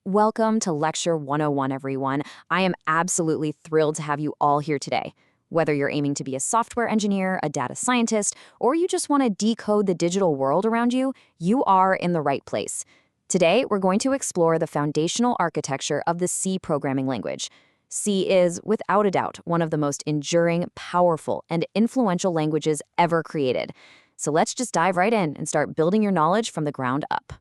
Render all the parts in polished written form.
Welcome to Lecture 101, everyone. I am absolutely thrilled to have you all here today. Whether you're aiming to be a software engineer, a data scientist, or you just want to decode the digital world around you, you are in the right place. Today, we're going to explore the foundational architecture of the C programming language. C is, without a doubt, one of the most enduring, powerful, and influential languages ever created. So let's just dive right in and start building your knowledge from the ground up.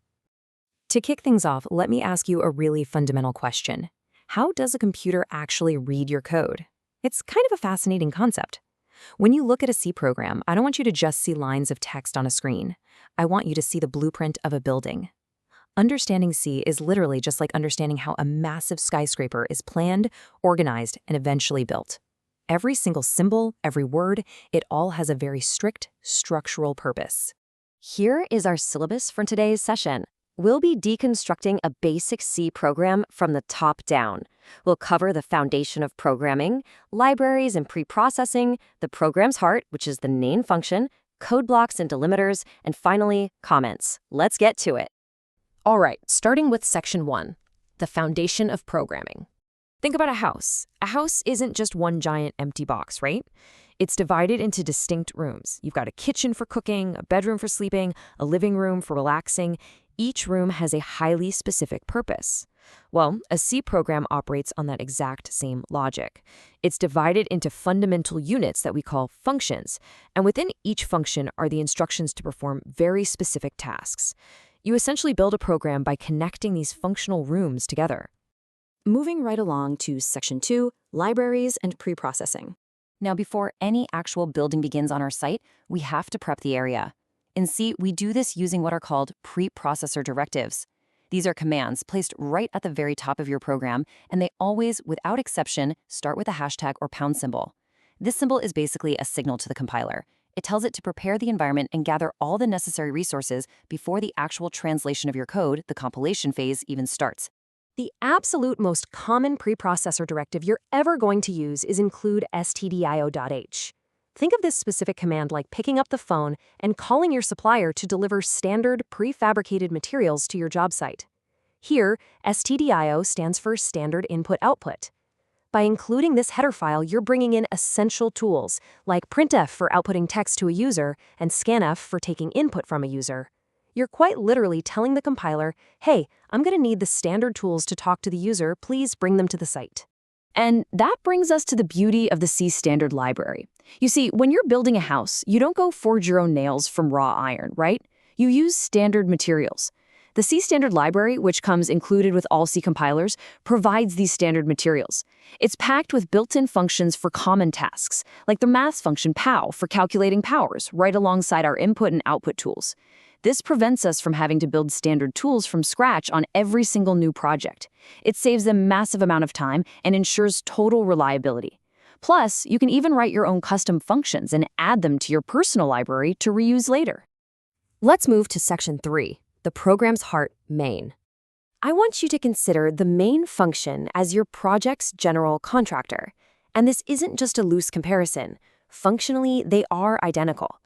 To kick things off, let me ask you a really fundamental question. How does a computer actually read your code? It's kind of a fascinating concept. When you look at a C program, I don't want you to just see lines of text on a screen. I want you to see the blueprint of a building. Understanding C is literally just like understanding how a massive skyscraper is planned, organized, and eventually built. Every single symbol, every word, it all has a very strict structural purpose. Here is our syllabus for today's session. We'll be deconstructing a basic C program from the top down. We'll cover the foundation of programming, libraries and preprocessing, the program's heart, which is the main function, code blocks and delimiters, and finally, comments. Let's get to it. All right, starting with Section 1, the foundation of programming. Think about a house. A house isn't just one giant empty box, right? It's divided into distinct rooms. You've got a kitchen for cooking, a bedroom for sleeping, a living room for relaxing. Each room has a highly specific purpose. Well, a C program operates on that exact same logic. It's divided into fundamental units that we call functions, and within each function are the instructions to perform very specific tasks. You essentially build a program by connecting these functional rooms together. Moving right along to Section 2, libraries and preprocessing. Now, before any actual building begins on our site, we have to prep the area. In C, we do this using what are called Preprocessor Directives. These are commands placed right at the very top of your program, and they always, without exception, start with a hashtag or pound symbol. This symbol is basically a signal to the compiler. It tells it to prepare the environment and gather all the necessary resources before the actual translation of your code, the compilation phase, even starts. The absolute most common preprocessor directive you're ever going to use is include stdio.h. Think of this specific command like picking up the phone and calling your supplier to deliver standard prefabricated materials to your job site. Here, stdio stands for Standard Input Output. By including this header file, you're bringing in essential tools like printf for outputting text to a user and scanf for taking input from a user. You're quite literally telling the compiler, hey, I'm going to need the standard tools to talk to the user, please bring them to the site. And that brings us to the beauty of the C standard library. You see, when you're building a house, you don't go forge your own nails from raw iron, right? You use standard materials. The C standard library, which comes included with all C compilers, provides these standard materials. It's packed with built-in functions for common tasks, like the math function pow for calculating powers, right alongside our input and output tools. This prevents us from having to build standard tools from scratch on every single new project. It saves a massive amount of time and ensures total reliability. Plus, you can even write your own custom functions and add them to your personal library to reuse later. Let's move to Section 3, the program's heart, main. I want you to consider the main function as your project's general contractor. And this isn't just a loose comparison. Functionally, they are identical.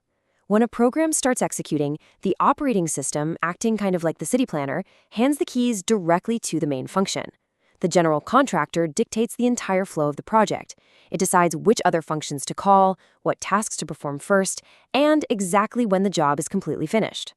When a program starts executing, the operating system, acting kind of like the city planner, hands the keys directly to the main function. The general contractor dictates the entire flow of the project. It decides which other functions to call, what tasks to perform first, and exactly when the job is completely finished.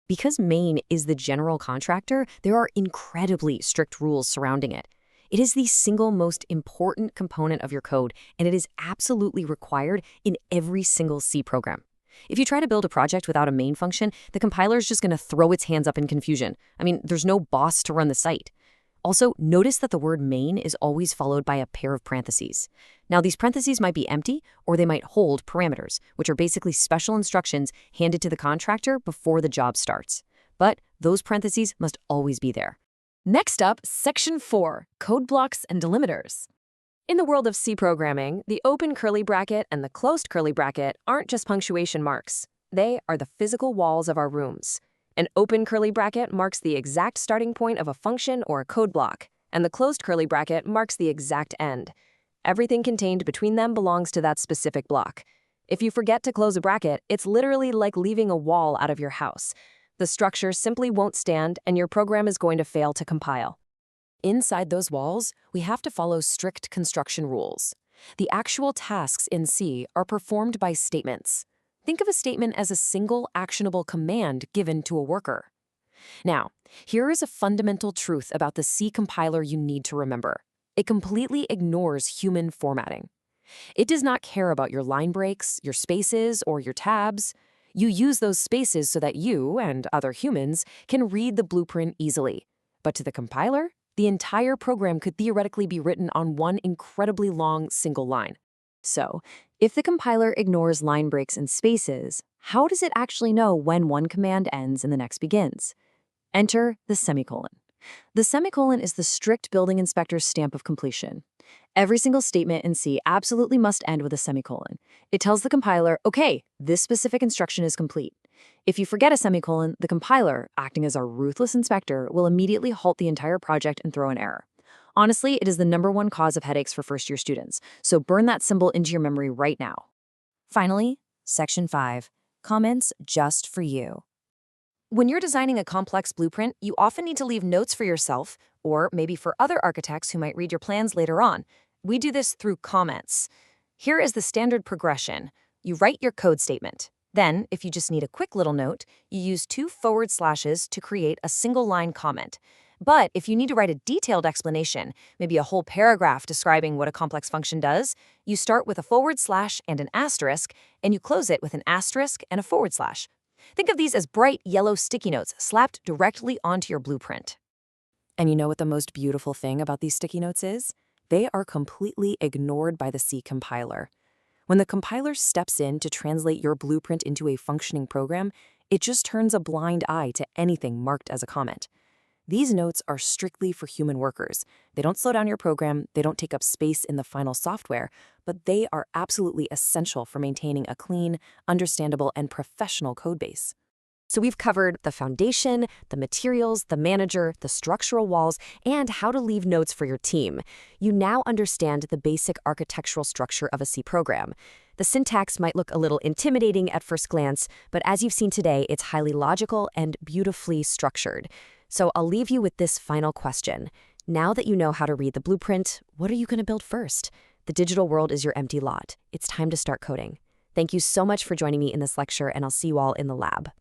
Because main is the general contractor, there are incredibly strict rules surrounding it. It is the single most important component of your code, and it is absolutely required in every single C program. If you try to build a project without a main function, the compiler is just going to throw its hands up in confusion. I mean, there's no boss to run the site. Also, notice that the word main is always followed by a pair of parentheses. Now, these parentheses might be empty, or they might hold parameters, which are basically special instructions handed to the contractor before the job starts. But those parentheses must always be there. Next up, Section 4, code blocks and delimiters. In the world of C programming, the open curly bracket and the closed curly bracket aren't just punctuation marks. They are the physical walls of our rooms. An open curly bracket marks the exact starting point of a function or a code block, and the closed curly bracket marks the exact end. Everything contained between them belongs to that specific block. If you forget to close a bracket, it's literally like leaving a wall out of your house. The structure simply won't stand, and your program is going to fail to compile. Inside those walls, we have to follow strict construction rules. The actual tasks in C are performed by statements. Think of a statement as a single actionable command given to a worker. Now, here is a fundamental truth about the C compiler you need to remember. It completely ignores human formatting. It does not care about your line breaks, your spaces, or your tabs. You use those spaces so that you and other humans can read the blueprint easily. But to the compiler, the entire program could theoretically be written on one incredibly long single line. So, if the compiler ignores line breaks and spaces, how does it actually know when one command ends and the next begins? Enter the semicolon. The semicolon is the strict building inspector's stamp of completion. Every single statement in C absolutely must end with a semicolon. It tells the compiler, okay, this specific instruction is complete. If you forget a semicolon, the compiler, acting as our ruthless inspector, will immediately halt the entire project and throw an error. Honestly, it is the #1 cause of headaches for first-year students, so burn that symbol into your memory right now. Finally, Section 5, Comments Just for You. When you're designing a complex blueprint, you often need to leave notes for yourself, or maybe for other architects who might read your plans later on. We do this through comments. Here is the standard progression. You write your code statement. Then, if you just need a quick little note, you use 2 forward slashes to create a single-line comment. But if you need to write a detailed explanation, maybe a whole paragraph describing what a complex function does, you start with a forward slash and an asterisk, and you close it with an asterisk and a forward slash. Think of these as bright yellow sticky notes slapped directly onto your blueprint. And you know what the most beautiful thing about these sticky notes is? They are completely ignored by the C compiler. When the compiler steps in to translate your blueprint into a functioning program, it just turns a blind eye to anything marked as a comment. These notes are strictly for human workers. They don't slow down your program, they don't take up space in the final software, but they are absolutely essential for maintaining a clean, understandable, and professional codebase. So we've covered the foundation, the materials, the manager, the structural walls, and how to leave notes for your team. You now understand the basic architectural structure of a C program. The syntax might look a little intimidating at first glance, but as you've seen today, it's highly logical and beautifully structured. So I'll leave you with this final question. Now that you know how to read the blueprint, what are you going to build first? The digital world is your empty lot. It's time to start coding. Thank you so much for joining me in this lecture, and I'll see you all in the lab.